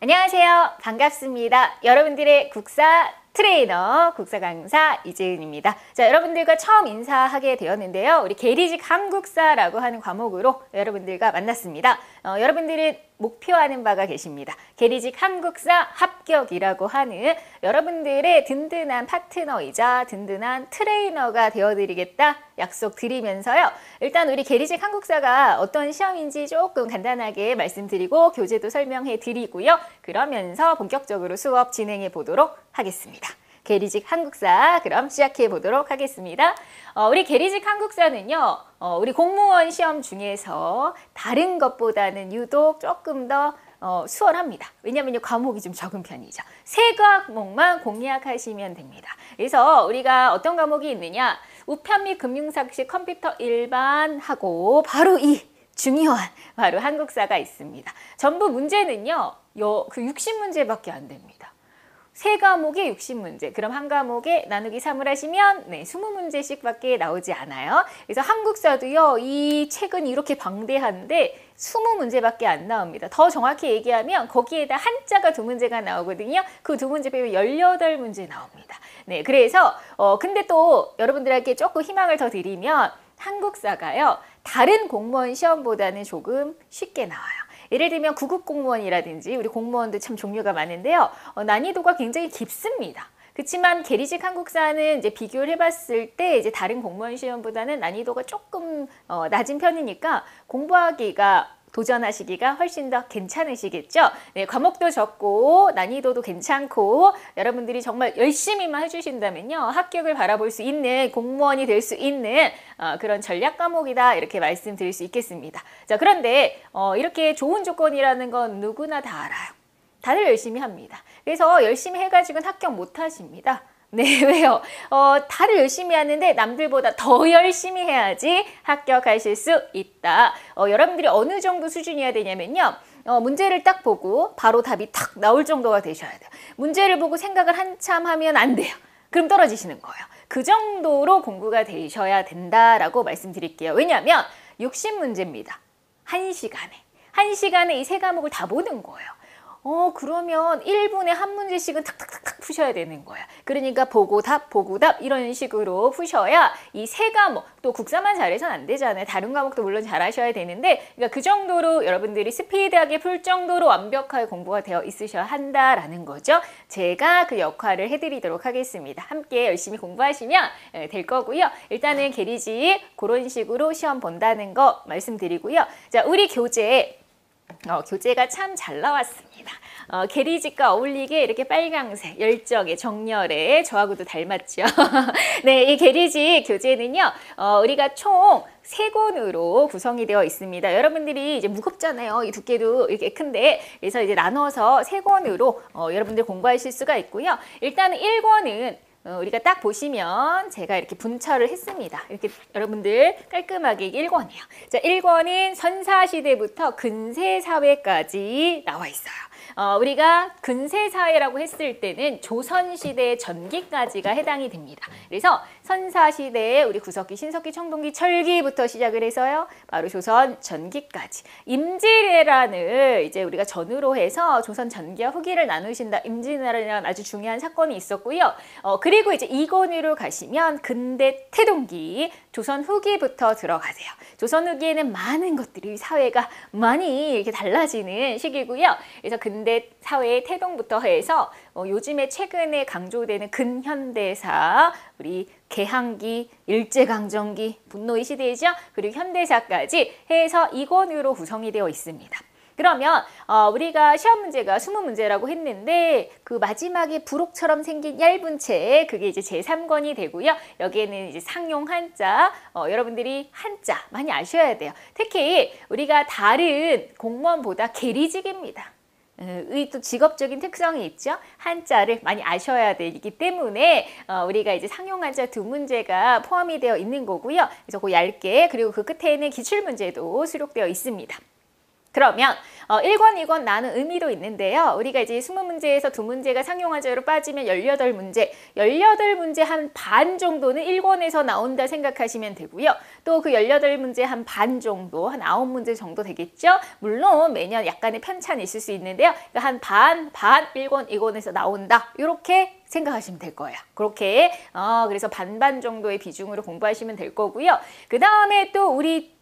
안녕하세요. 반갑습니다. 여러분들의 국사 트레이너, 국사 강사 이재은입니다. 자, 여러분들과 처음 인사하게 되었는데요. 우리 계리직 한국사라고 하는 과목으로 여러분들과 만났습니다. 여러분들은 목표하는 바가 계십니다. 계리직 한국사 합격이라고 하는 여러분들의 든든한 파트너이자 든든한 트레이너가 되어드리겠다 약속드리면서요. 일단 우리 계리직 한국사가 어떤 시험인지 조금 간단하게 말씀드리고 교재도 설명해 드리고요. 그러면서 본격적으로 수업 진행해 보도록 하겠습니다. 계리직 한국사 그럼 시작해 보도록 하겠습니다. 우리 계리직 한국사는요. 우리 공무원 시험 중에서 다른 것보다는 유독 조금 더 수월합니다. 왜냐하면 과목이 좀 적은 편이죠. 세 과목만 공략하시면 됩니다. 그래서 우리가 어떤 과목이 있느냐. 우편 및 금융삭시 컴퓨터 일반하고 바로 이 중요한 바로 한국사가 있습니다. 전부 문제는요. 그 60문제밖에 안 됩니다. 세 과목에 60문제. 그럼 한 과목에 나누기 3을 하시면 20문제씩 밖에 나오지 않아요. 그래서 한국사도요. 이 책은 이렇게 방대한데 20문제밖에 안 나옵니다. 더 정확히 얘기하면 거기에다 한자가 2문제가 나오거든요. 그 2문제 빼고 18문제 나옵니다. 네, 그래서 근데 또 여러분들에게 조금 희망을 더 드리면 한국사가요. 다른 공무원 시험보다는 조금 쉽게 나와요. 예를 들면 구급 공무원이라든지 우리 공무원도 참 종류가 많은데요. 난이도가 굉장히 깊습니다. 그렇지만 계리직 한국사는 이제 비교를 해봤을 때 이제 다른 공무원 시험보다는 난이도가 조금 낮은 편이니까 공부하기가 도전하시기가 훨씬 더 괜찮으시겠죠? 네, 과목도 적고 난이도도 괜찮고 여러분들이 정말 열심히만 해주신다면요. 합격을 바라볼 수 있는 공무원이 될 수 있는 그런 전략 과목이다 이렇게 말씀드릴 수 있겠습니다. 자, 그런데 이렇게 좋은 조건이라는 건 누구나 다 알아요. 다들 열심히 합니다. 그래서 열심히 해가지고는 합격 못 하십니다. 네, 왜요? 다들 열심히 하는데 남들보다 더 열심히 해야지 합격하실 수 있다. 여러분들이 어느 정도 수준이어야 되냐면요. 문제를 딱 보고 바로 답이 탁 나올 정도가 되셔야 돼요. 문제를 보고 생각을 한참 하면 안 돼요. 그럼 떨어지시는 거예요. 그 정도로 공부가 되셔야 된다라고 말씀드릴게요. 왜냐하면 60문제입니다. 1시간에. 1시간에 이 세 과목을 다 보는 거예요. 그러면 1분에 한 문제씩은 탁탁탁탁 푸셔야 되는 거야. 그러니까 보고 답 이런 식으로 푸셔야 이 세 과목, 또 국사만 잘해서는 안 되잖아요. 다른 과목도 물론 잘하셔야 되는데 그러니까 그 정도로 여러분들이 스피드하게 풀 정도로 완벽하게 공부가 되어 있으셔야 한다라는 거죠. 제가 그 역할을 해드리도록 하겠습니다. 함께 열심히 공부하시면 될 거고요. 일단은 계리직 그런 식으로 시험 본다는 거 말씀드리고요. 자, 우리 교재가 참 잘 나왔습니다. 계리직과 어울리게 이렇게 빨강색, 열정의, 정열의 저하고도 닮았죠. 네, 이 계리직 교재는요. 우리가 총 3권으로 구성이 되어 있습니다. 여러분들이 이제 무겁잖아요. 이 두께도 이렇게 큰데 그래서 이제 나눠서 3권으로 여러분들 공부하실 수가 있고요. 일단은 1권은 우리가 딱 보시면 제가 이렇게 분철을 했습니다. 이렇게 여러분들 깔끔하게 1권이에요. 자, 1권은 선사시대부터 근세사회까지 나와 있어요. 우리가 근세사회라고 했을 때는 조선시대 전기까지가 해당이 됩니다. 그래서 선사시대에 우리 구석기, 신석기, 청동기, 철기부터 시작을 해서요. 바로 조선 전기까지. 임진왜란을 이제 우리가 전후로 해서 조선 전기와 후기를 나누신다. 임진왜란이라는 아주 중요한 사건이 있었고요. 그리고 이제 2권으로 가시면 근대 태동기, 조선 후기부터 들어가세요. 조선 후기에는 많은 것들이 사회가 많이 이렇게 달라지는 시기고요. 그래서 근대 사회의 태동부터 해서 요즘에 최근에 강조되는 근현대사, 우리 개항기, 일제강점기, 분노의 시대이죠. 그리고 현대사까지 해서 2권으로 구성이 되어 있습니다. 그러면 우리가 시험 문제가 20문제라고 했는데 그 마지막에 부록처럼 생긴 얇은 책 그게 이제 제3권이 되고요. 여기에는 이제 상용 한자 여러분들이 한자 많이 아셔야 돼요. 특히 우리가 다른 공무원보다 계리직입니다. 이 또 직업적인 특성이 있죠. 한자를 많이 아셔야 되기 때문에 우리가 이제 상용 한자 2문제가 포함이 되어 있는 거고요. 그래서 그 얇게 그리고 그 끝에는 기출문제도 수록되어 있습니다. 그러면 1권, 2권 나눈 의미도 있는데요. 우리가 이제 20문제에서 2문제가 상용화제로 빠지면 18문제, 18문제 한 반 정도는 1권에서 나온다 생각하시면 되고요. 또 그 18문제 한 반 정도, 한 9문제 정도 되겠죠. 물론 매년 약간의 편차는 있을 수 있는데요. 한 반, 1권, 2권에서 나온다. 이렇게 생각하시면 될 거예요. 그렇게 그래서 반반 정도의 비중으로 공부하시면 될 거고요. 그 다음에 또 우리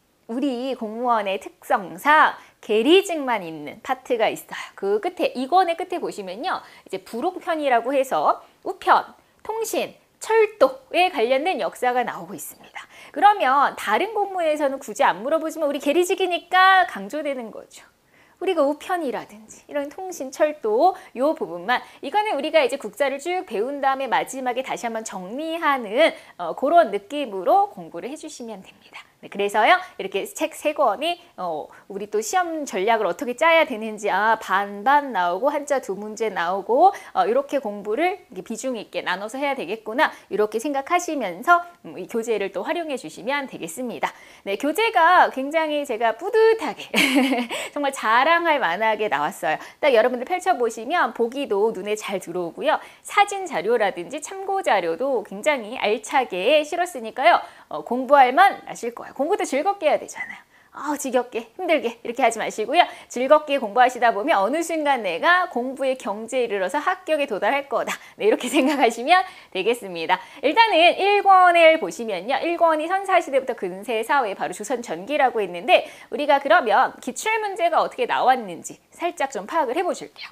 공무원의 특성상 계리직만 있는 파트가 있어요. 그 끝에 2권의 끝에 보시면요. 이제 부록편이라고 해서 우편, 통신, 철도에 관련된 역사가 나오고 있습니다. 그러면 다른 공무에서는 굳이 안 물어보지만 우리 계리직이니까 강조되는 거죠. 우리가 우편이라든지 이런 통신, 철도 요 부분만 이거는 우리가 이제 국사를 쭉 배운 다음에 마지막에 다시 한번 정리하는 그런 느낌으로 공부를 해주시면 됩니다. 네, 그래서요 이렇게 책 3권이 우리 또 시험 전략을 어떻게 짜야 되는지 반반 나오고 한자 2문제 나오고 이렇게 공부를 비중 있게 나눠서 해야 되겠구나 이렇게 생각하시면서 이 교재를 또 활용해 주시면 되겠습니다. 네, 교재가 굉장히 제가 뿌듯하게 정말 자랑할 만하게 나왔어요. 딱 여러분들 펼쳐보시면 보기도 눈에 잘 들어오고요. 사진 자료라든지 참고 자료도 굉장히 알차게 실었으니까요. 공부할 만 하실 거예요. 공부도 즐겁게 해야 되잖아요. 지겹게 힘들게 이렇게 하지 마시고요. 즐겁게 공부하시다 보면 어느 순간 내가 공부의 경지에 이르러서 합격에 도달할 거다. 네, 이렇게 생각하시면 되겠습니다. 일단은 1권을 보시면요. 1권이 선사시대부터 근세사회 바로 조선전기라고 했는데 우리가 그러면 기출문제가 어떻게 나왔는지 살짝 좀 파악을 해보실게요.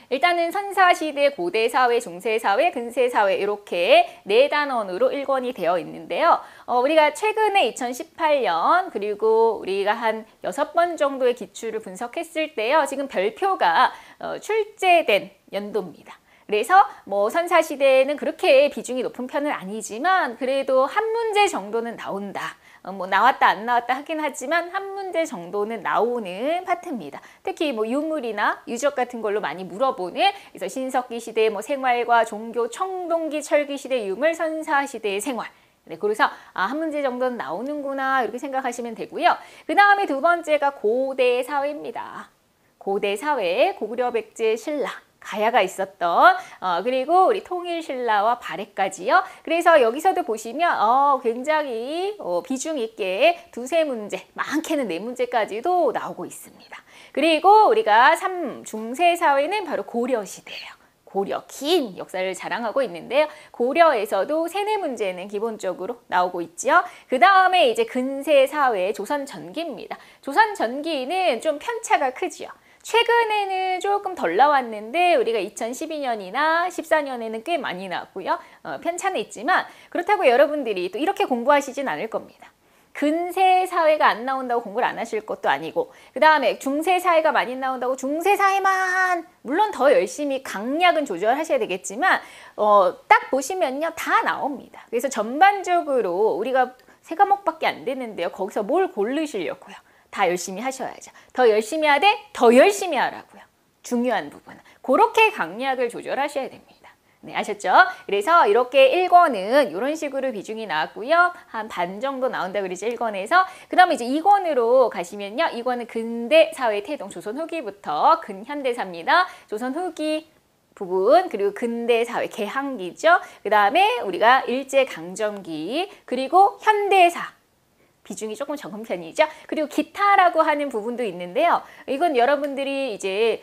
일단은 선사시대, 고대사회, 중세사회, 근세사회 이렇게 4단원으로 1권이 되어 있는데요. 우리가 최근에 2018년 그리고 우리가 한 6번 정도의 기출을 분석했을 때요. 지금 별표가 출제된 연도입니다. 그래서 뭐 선사시대는 그렇게 비중이 높은 편은 아니지만 그래도 한 문제 정도는 나온다. 뭐 나왔다 안 나왔다 하긴 하지만 한 문제 정도는 나오는 파트입니다. 특히 뭐 유물이나 유적 같은 걸로 많이 물어보는 그래서 신석기 시대 뭐 생활과 종교, 청동기 철기 시대 유물, 선사 시대의 생활. 네, 그래서 한 문제 정도는 나오는구나 이렇게 생각하시면 되고요. 그 다음에 2번째가 고대 사회입니다. 고대 사회, 고구려 백제 신라. 가야가 있었던 그리고 우리 통일신라와 발해까지요. 그래서 여기서도 보시면 굉장히 비중 있게 2-3문제, 많게는 4문제까지도 나오고 있습니다. 그리고 우리가 중세사회는 바로 고려시대예요. 고려, 긴 역사를 자랑하고 있는데요. 고려에서도 3-4문제는 기본적으로 나오고 있죠. 그 다음에 이제 근세사회, 조선전기입니다. 조선전기는 좀 편차가 크지요. 최근에는 조금 덜 나왔는데 우리가 2012년이나 14년에는 꽤 많이 나왔고요. 편차는 있지만 그렇다고 여러분들이 또 이렇게 공부하시진 않을 겁니다. 근세 사회가 안 나온다고 공부를 안 하실 것도 아니고 그 다음에 중세 사회가 많이 나온다고 중세 사회만 물론 더 열심히 강약은 조절하셔야 되겠지만 딱 보시면요 다 나옵니다. 그래서 전반적으로 우리가 3과목밖에 안 되는데요. 거기서 뭘 고르시려고요. 다 열심히 하셔야죠. 더 열심히 하되 더 열심히 하라고요. 중요한 부분은. 그렇게 강약을 조절하셔야 됩니다. 네, 아셨죠? 그래서 이렇게 1권은 이런 식으로 비중이 나왔고요. 한 반 정도 나온다 그러죠. 1권에서. 그 다음에 이제 2권으로 가시면요. 2권은 근대 사회 태동 조선 후기부터 근현대사입니다. 조선 후기 부분 그리고 근대 사회 개항기죠. 그 다음에 우리가 일제강점기 그리고 현대사. 비중이 조금 적은 편이죠. 그리고 기타라고 하는 부분도 있는데요. 이건 여러분들이 이제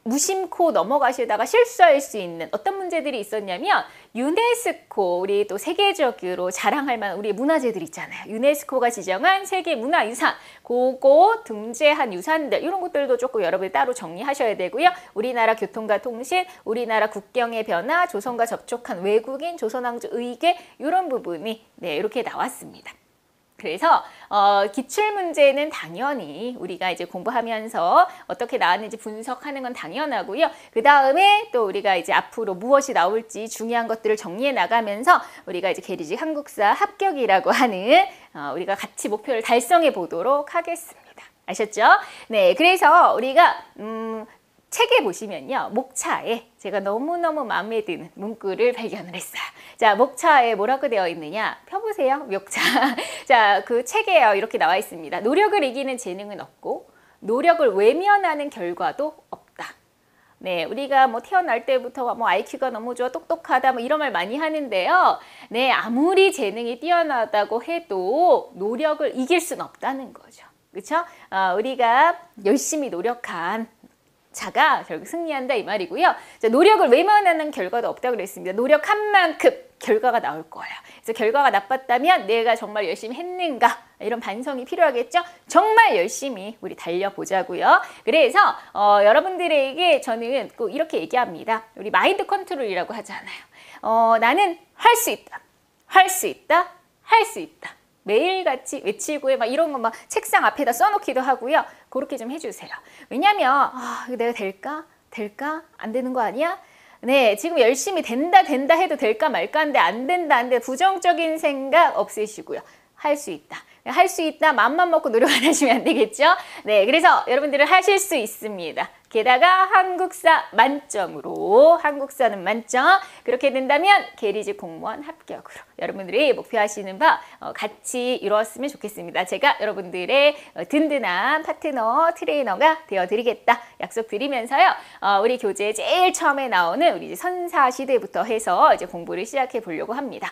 무심코 넘어가시다가 실수할 수 있는 어떤 문제들이 있었냐면 유네스코 우리 또 세계적으로 자랑할 만한 우리 문화재들 있잖아요. 유네스코가 지정한 세계문화유산 그거 등재한 유산들 이런 것들도 조금 여러분이 따로 정리하셔야 되고요. 우리나라 교통과 통신, 우리나라 국경의 변화, 조선과 접촉한 외국인, 조선왕조 의궤 이런 부분이 네, 이렇게 나왔습니다. 그래서 기출문제는 당연히 우리가 이제 공부하면서 어떻게 나왔는지 분석하는 건 당연하고요. 그 다음에 또 우리가 이제 앞으로 무엇이 나올지 중요한 것들을 정리해 나가면서 우리가 이제 계리직 한국사 합격이라고 하는 우리가 같이 목표를 달성해 보도록 하겠습니다. 아셨죠? 네, 그래서 우리가 책에 보시면요. 목차에 제가 너무너무 마음에 드는 문구를 발견을 했어요. 자, 목차에 뭐라고 되어 있느냐? 펴보세요. 목차. 자, 그 책에 이렇게 나와 있습니다. 노력을 이기는 재능은 없고 노력을 외면하는 결과도 없다. 네, 우리가 뭐 태어날 때부터 뭐 IQ가 너무 좋아, 똑똑하다, 뭐 이런 말 많이 하는데요. 네, 아무리 재능이 뛰어나다고 해도 노력을 이길 수는 없다는 거죠. 그렇죠? 우리가 열심히 노력한 자가 결국 승리한다 이 말이고요. 자, 노력을 외면하는 결과도 없다고 그랬습니다. 노력한 만큼 결과가 나올 거예요. 그래서 결과가 나빴다면 내가 정말 열심히 했는가 이런 반성이 필요하겠죠. 정말 열심히 우리 달려보자고요. 그래서 여러분들에게 저는 꼭 이렇게 얘기합니다. 우리 마인드 컨트롤이라고 하잖아요. 나는 할 수 있다. 할 수 있다. 할 수 있다. 매일같이 외치고 막 이런 거 막 책상 앞에다 써놓기도 하고요. 그렇게 좀 해주세요. 왜냐면 이거 내가 될까? 될까? 안 되는 거 아니야? 네, 지금 열심히 된다 해도 될까 말까 하는데 안 된다 부정적인 생각 없애시고요. 할 수 있다. 할 수 있다. 맘만 먹고 노력 안 하시면 안 되겠죠? 네, 그래서 여러분들은 하실 수 있습니다. 게다가 한국사 만점으로 한국사는 만점 그렇게 된다면 계리직 공무원 합격으로 여러분들이 목표하시는 바 같이 이루었으면 좋겠습니다. 제가 여러분들의 든든한 파트너 트레이너가 되어드리겠다 약속드리면서요. 우리 교재 제일 처음에 나오는 우리 선사시대부터 해서 이제 공부를 시작해 보려고 합니다.